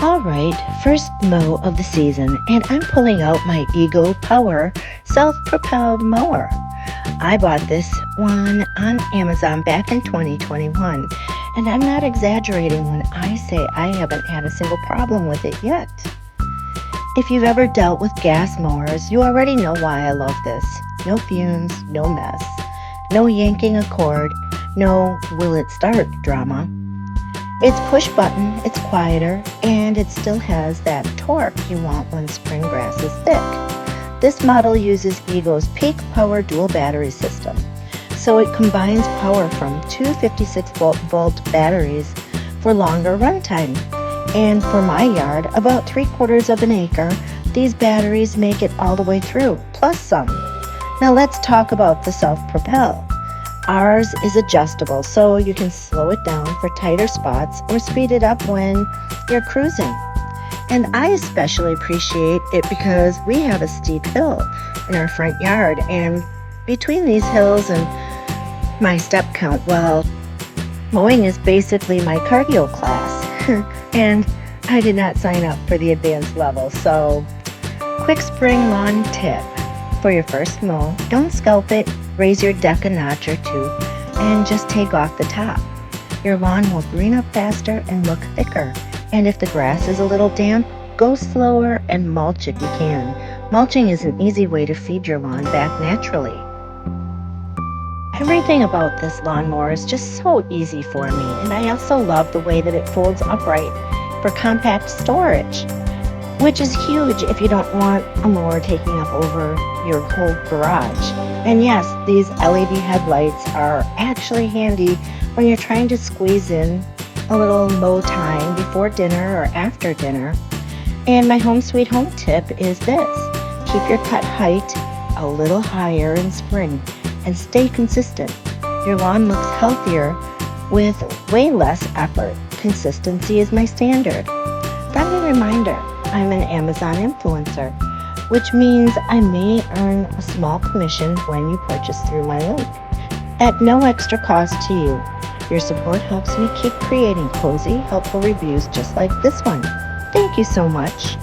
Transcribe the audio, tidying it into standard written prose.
Alright, first mow of the season, and I'm pulling out my Ego Power Self-Propelled Mower. I bought this one on Amazon back in 2021, and I'm not exaggerating when I say I haven't had a single problem with it yet. If you've ever dealt with gas mowers, you already know why I love this. No fumes, no mess, no yanking a cord, no will it start drama. It's push button, it's quieter, and it still has that torque you want when spring grass is thick. This model uses Ego's peak power dual battery system. So it combines power from two 56-volt batteries for longer runtime. And for my yard, about 3/4 of an acre, these batteries make it all the way through, plus some. Now let's talk about the self-propel. Ours is adjustable, so you can slow it down for tighter spots or speed it up when you're cruising. And I especially appreciate it because we have a steep hill in our front yard, and between these hills and my step count, well, mowing is basically my cardio class. And I did not sign up for the advanced level, so quick spring lawn tip. For your first mow, don't scalp it, raise your deck a notch or two, and just take off the top. Your lawn will green up faster and look thicker. And if the grass is a little damp, go slower and mulch if you can. Mulching is an easy way to feed your lawn back naturally. Everything about this lawnmower is just so easy for me, and I also love the way that it folds upright for compact storage, which is huge if you don't want a mower taking up over your whole garage. And yes, these LED headlights are actually handy when you're trying to squeeze in a little mow time before dinner or after dinner. And my home sweet home tip is this: keep your cut height a little higher in spring and stay consistent. Your lawn looks healthier with way less effort. Consistency is my standard. Friendly reminder, I'm an Amazon influencer, which means I may earn a small commission when you purchase through my link, at no extra cost to you. Your support helps me keep creating cozy, helpful reviews just like this one. Thank you so much.